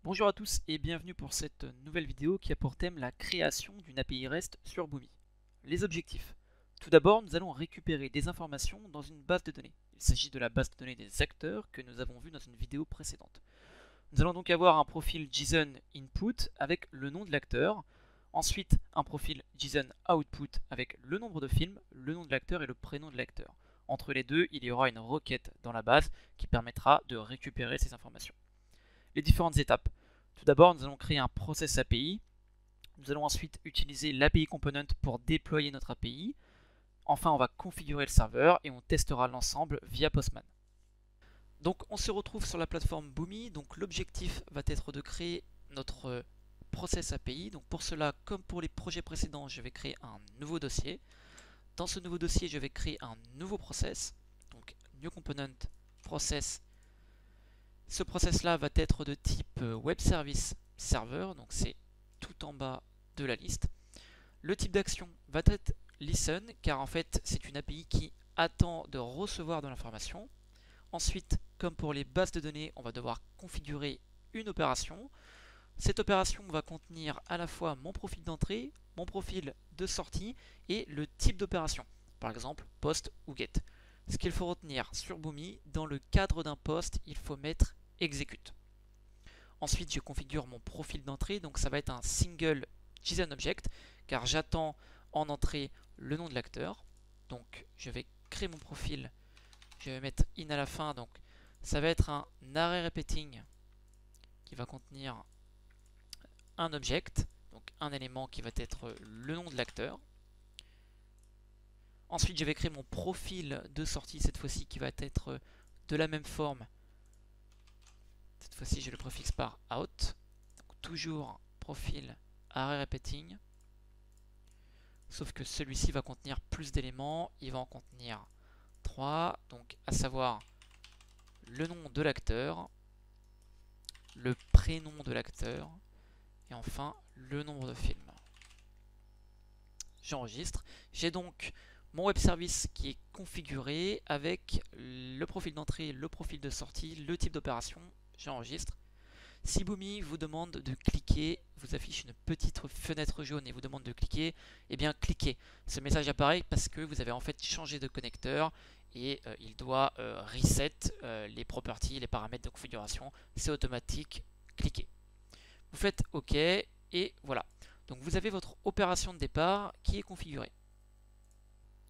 Bonjour à tous et bienvenue pour cette nouvelle vidéo qui a pour thème la création d'une API REST sur Boomi. Les objectifs. Tout d'abord, nous allons récupérer des informations dans une base de données. Il s'agit de la base de données des acteurs que nous avons vu dans une vidéo précédente. Nous allons donc avoir un profil JSON input avec le nom de l'acteur, ensuite un profil JSON output avec le nombre de films, le nom de l'acteur et le prénom de l'acteur. Entre les deux, il y aura une requête dans la base qui permettra de récupérer ces informations. Les différentes étapes. Tout d'abord, nous allons créer un process API. Nous allons ensuite utiliser l'API component pour déployer notre API. Enfin, on va configurer le serveur et on testera l'ensemble via Postman. Donc, on se retrouve sur la plateforme Boomi. Donc, l'objectif va être de créer notre process API. Donc, pour cela, comme pour les projets précédents, je vais créer un nouveau dossier. Dans ce nouveau dossier, je vais créer un nouveau process. Donc, new component process. Ce process-là va être de type Web Service Server, donc c'est tout en bas de la liste. Le type d'action va être Listen, car en fait c'est une API qui attend de recevoir de l'information. Ensuite, comme pour les bases de données, on va devoir configurer une opération. Cette opération va contenir à la fois mon profil d'entrée, mon profil de sortie et le type d'opération, par exemple post ou get. Ce qu'il faut retenir sur Boomi, dans le cadre d'un post, il faut mettre execute. Ensuite, je configure mon profil d'entrée, donc ça va être un single JSON object, car j'attends en entrée le nom de l'acteur. Donc je vais créer mon profil, je vais mettre in à la fin, donc ça va être un array repeating qui va contenir un object, donc un élément qui va être le nom de l'acteur. Ensuite, je vais créer mon profil de sortie, cette fois-ci qui va être de la même forme. Cette fois-ci, je le préfixe par out. Donc, toujours profil array repeating. Sauf que celui-ci va contenir plus d'éléments. Il va en contenir 3. Donc, à savoir le nom de l'acteur, le prénom de l'acteur et enfin le nombre de films. J'enregistre. J'ai donc mon web service qui est configuré avec le profil d'entrée, le profil de sortie, le type d'opération. J'enregistre. Si Boomi vous demande de cliquer, vous affiche une petite fenêtre jaune et vous demande de cliquer, eh bien cliquez. Ce message apparaît parce que vous avez en fait changé de connecteur et il doit reset les properties, les paramètres de configuration. C'est automatique, cliquez. Vous faites OK et voilà. Donc vous avez votre opération de départ qui est configurée.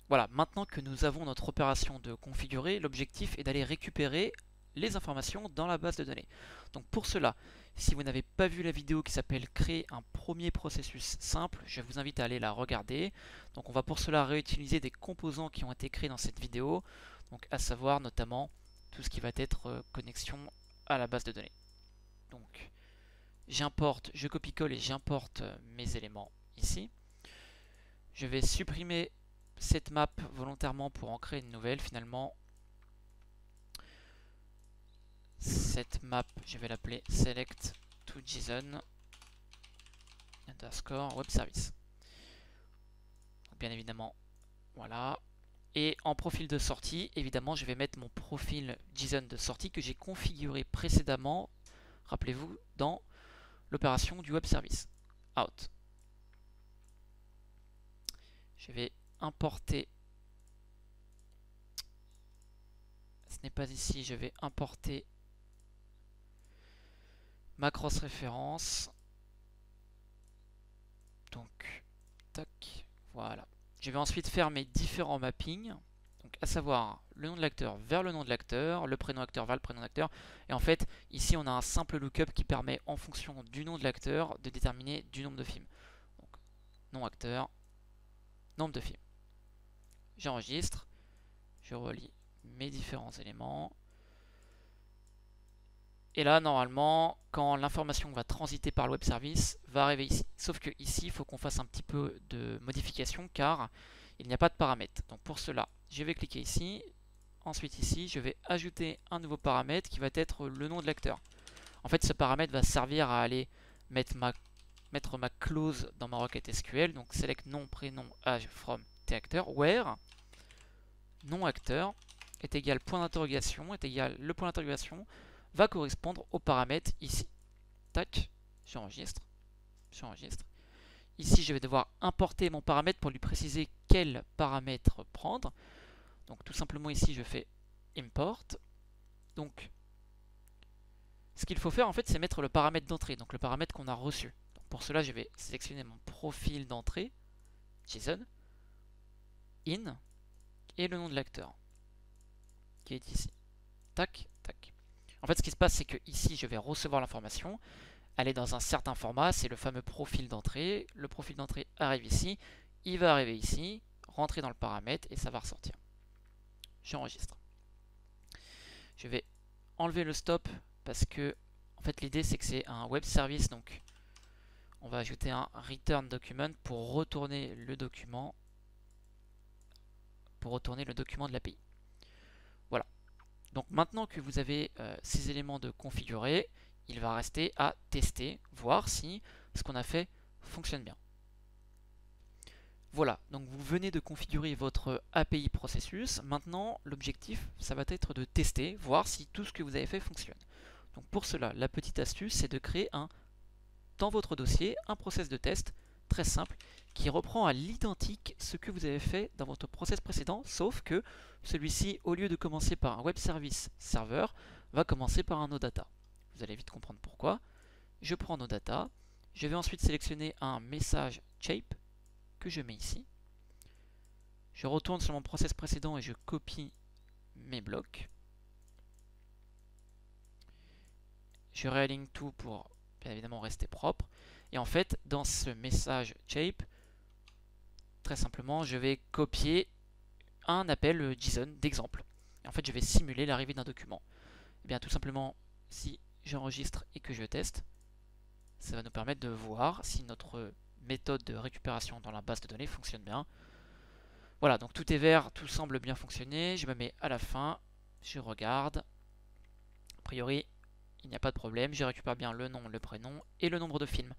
Voilà, maintenant que nous avons notre opération de configurer, l'objectif est d'aller récupérer les informations dans la base de données. Donc pour cela, si vous n'avez pas vu la vidéo qui s'appelle créer un premier processus simple, je vous invite à aller la regarder. Donc on va pour cela réutiliser des composants qui ont été créés dans cette vidéo, donc à savoir notamment tout ce qui va être connexion à la base de données. Donc j'importe, je copie-colle et j'importe mes éléments ici. Je vais supprimer cette map volontairement pour en créer une nouvelle finalement. Cette map, je vais l'appeler select to JSON underscore web service. Donc, bien évidemment, voilà. Et en profil de sortie, évidemment, je vais mettre mon profil JSON de sortie que j'ai configuré précédemment, rappelez-vous, dans l'opération du web service. Out. Je vais importer. Ce n'est pas ici, je vais importer ma cross référence. Donc, tac, voilà. Je vais ensuite faire mes différents mappings, donc à savoir le nom de l'acteur vers le nom de l'acteur, le prénom acteur vers le prénom d'acteur. Et en fait, ici on a un simple lookup qui permet en fonction du nom de l'acteur de déterminer du nombre de films. Donc, nom acteur, nombre de films. J'enregistre, je relis mes différents éléments. Et là, normalement, quand l'information va transiter par le web service, va arriver ici. Sauf que ici, il faut qu'on fasse un petit peu de modification car il n'y a pas de paramètre. Donc pour cela, je vais cliquer ici. Ensuite ici, je vais ajouter un nouveau paramètre qui va être le nom de l'acteur. En fait, ce paramètre va servir à aller mettre ma clause dans ma requête SQL. Donc select nom, prénom, âge, from, acteur, where nom acteur est égal point d'interrogation, est égal le point d'interrogation va correspondre au paramètre ici. Tac, j'enregistre. Ici, je vais devoir importer mon paramètre pour lui préciser quel paramètre prendre. Donc tout simplement ici, je fais import. Donc ce qu'il faut faire en fait, c'est mettre le paramètre d'entrée, donc le paramètre qu'on a reçu. Donc, pour cela, je vais sélectionner mon profil d'entrée, JSON, in, et le nom de l'acteur, qui est ici. Tac, tac. En fait, ce qui se passe, c'est que ici, je vais recevoir l'information. Elle est dans un certain format, c'est le fameux profil d'entrée. Le profil d'entrée arrive ici, il va arriver ici, rentrer dans le paramètre, et ça va ressortir. J'enregistre. Je vais enlever le stop parce que en fait l'idée c'est que c'est un web service, donc on va ajouter un return document pour retourner le document de l'API. Voilà. Donc maintenant que vous avez ces éléments de configurer, il va rester à tester, voir si ce qu'on a fait fonctionne bien. Voilà, donc vous venez de configurer votre API processus. Maintenant, l'objectif, ça va être de tester, voir si tout ce que vous avez fait fonctionne. Donc pour cela, la petite astuce, c'est de créer dans votre dossier un process de test très simple qui reprend à l'identique ce que vous avez fait dans votre process précédent, sauf que celui-ci, au lieu de commencer par un web service serveur, va commencer par un OData. Vous allez vite comprendre pourquoi. Je prends OData, je vais ensuite sélectionner un message shape que je mets ici. Je retourne sur mon process précédent et je copie mes blocs. Je réaligne tout pour bien évidemment rester propre. Et en fait, dans ce message shape, très simplement, je vais copier un appel JSON d'exemple. Et en fait, je vais simuler l'arrivée d'un document. Et bien tout simplement, si j'enregistre et que je teste, ça va nous permettre de voir si notre méthode de récupération dans la base de données fonctionne bien. Voilà, donc tout est vert, tout semble bien fonctionner. Je me mets à la fin, je regarde. A priori, il n'y a pas de problème. Je récupère bien le nom, le prénom et le nombre de films.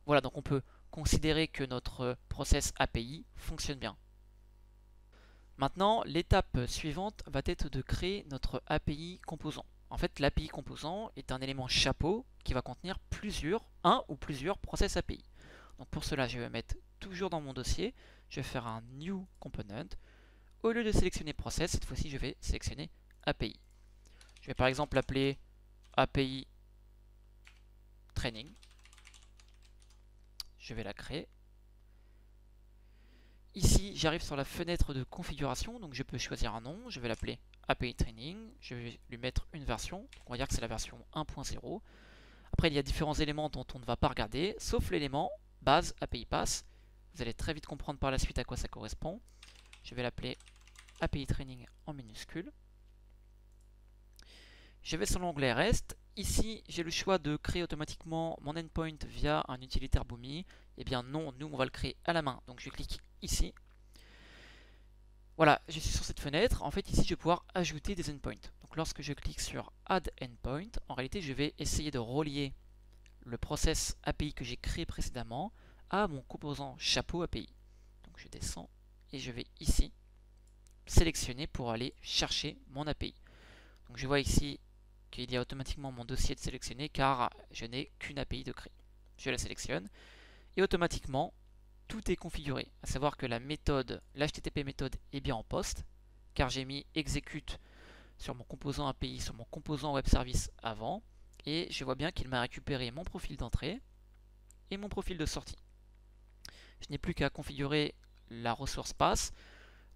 Voilà, donc on peut considérer que notre process API fonctionne bien. Maintenant, l'étape suivante va être de créer notre API composant. En fait, l'API composant est un élément chapeau qui va contenir un ou plusieurs process API. Donc pour cela, je vais mettre toujours dans mon dossier, je vais faire un new component. Au lieu de sélectionner process, cette fois-ci, je vais sélectionner API. Je vais par exemple l'appeler API training. Je vais la créer. Ici, j'arrive sur la fenêtre de configuration, donc je peux choisir un nom. Je vais l'appeler API Training. Je vais lui mettre une version. Donc on va dire que c'est la version 1.0. Après, il y a différents éléments dont on ne va pas regarder, sauf l'élément base API Pass. Vous allez très vite comprendre par la suite à quoi ça correspond. Je vais l'appeler API Training en minuscule. Je vais sur l'onglet REST. Ici, j'ai le choix de créer automatiquement mon endpoint via un utilitaire Boomi. Eh bien non, nous on va le créer à la main. Donc je clique ici. Voilà, je suis sur cette fenêtre. En fait, ici, je vais pouvoir ajouter des endpoints. Donc lorsque je clique sur Add Endpoint, en réalité, je vais essayer de relier le process API que j'ai créé précédemment à mon composant chapeau API. Donc je descends et je vais ici sélectionner pour aller chercher mon API. Donc je vois ici qu'il y a automatiquement mon dossier de sélectionner car je n'ai qu'une API de créer. Je la sélectionne et automatiquement tout est configuré, à savoir que la méthode, l'HTTP méthode est bien en poste car j'ai mis execute sur mon composant API, sur mon composant web service avant, et je vois bien qu'il m'a récupéré mon profil d'entrée et mon profil de sortie. Je n'ai plus qu'à configurer la ressource pass.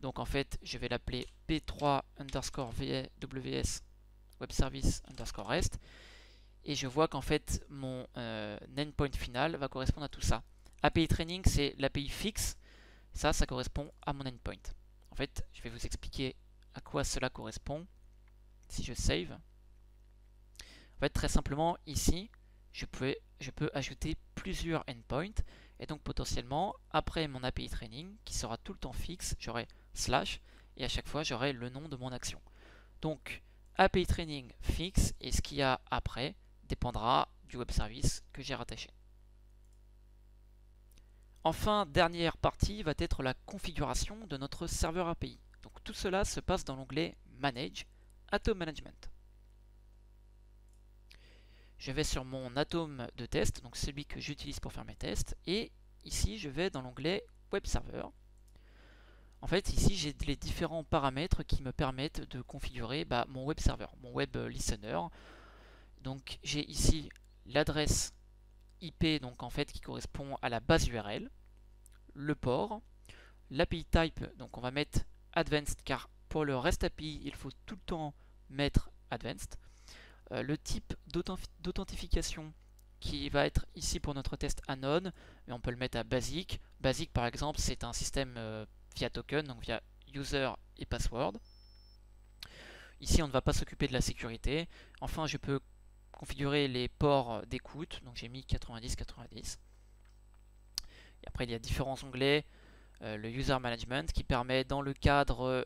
Donc en fait, je vais l'appeler p3 underscore ws web service underscore rest. Et je vois qu'en fait, mon endpoint final va correspondre à tout ça. API training, c'est l'API fixe. Ça correspond à mon endpoint. En fait, je vais vous expliquer à quoi cela correspond. Si je save, en fait, très simplement, ici, je peux ajouter plusieurs endpoints. Et donc, potentiellement, après mon API training, qui sera tout le temps fixe, j'aurai slash, et à chaque fois, j'aurai le nom de mon action. Donc, API training fixe, et ce qu'il y a après dépendra du web service que j'ai rattaché. Enfin, dernière partie va être la configuration de notre serveur API. Donc, tout cela se passe dans l'onglet Manage, Auto Management. je vais sur mon atome de test, donc celui que j'utilise pour faire mes tests, et ici je vais dans l'onglet Web Server. En fait, ici j'ai les différents paramètres qui me permettent de configurer mon web server, mon web listener. Donc j'ai ici l'adresse IP, donc en fait qui correspond à la base URL, le port, l'API type, donc on va mettre advanced car pour le REST API il faut tout le temps mettre advanced. Le type d'authentification qui va être ici pour notre test anon, mais on peut le mettre à basic. Basic par exemple c'est un système via token, donc via user et password. Ici on ne va pas s'occuper de la sécurité. Enfin je peux configurer les ports d'écoute, donc j'ai mis 90-90. Et après il y a différents onglets. Le user management qui permet dans le cadre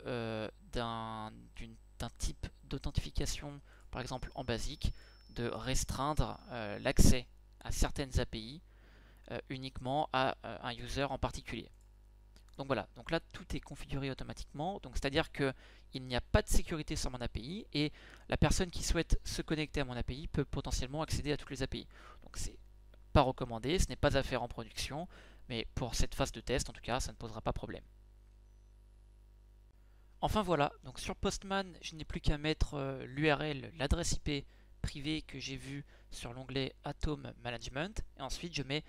d'un type d'authentification, par exemple en basique, de restreindre l'accès à certaines API uniquement à un user en particulier. Donc voilà, donc là tout est configuré automatiquement, donc c'est-à-dire qu'il n'y a pas de sécurité sur mon API et la personne qui souhaite se connecter à mon API peut potentiellement accéder à toutes les API. Donc c'est pas recommandé, ce n'est pas à faire en production, mais pour cette phase de test en tout cas ça ne posera pas problème. Enfin voilà, donc sur Postman je n'ai plus qu'à mettre l'URL, l'adresse IP privée que j'ai vue sur l'onglet Atom Management, et ensuite je mets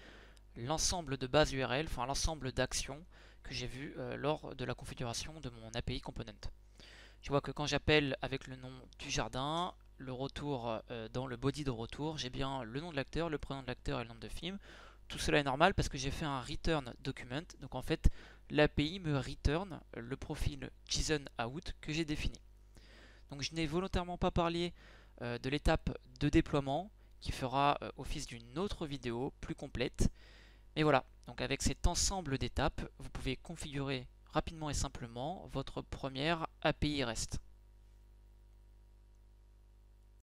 l'ensemble de bases URL, enfin l'ensemble d'actions que j'ai vues lors de la configuration de mon API Component. Je vois que quand j'appelle avec le nom du jardin, le retour dans le body de retour, j'ai bien le nom de l'acteur, le prénom de l'acteur et le nom de film. Tout cela est normal parce que j'ai fait un return document. Donc en fait, l'API me return le profil JSON out que j'ai défini. Donc je n'ai volontairement pas parlé de l'étape de déploiement qui fera office d'une autre vidéo plus complète. Mais voilà, donc avec cet ensemble d'étapes, vous pouvez configurer rapidement et simplement votre première API REST.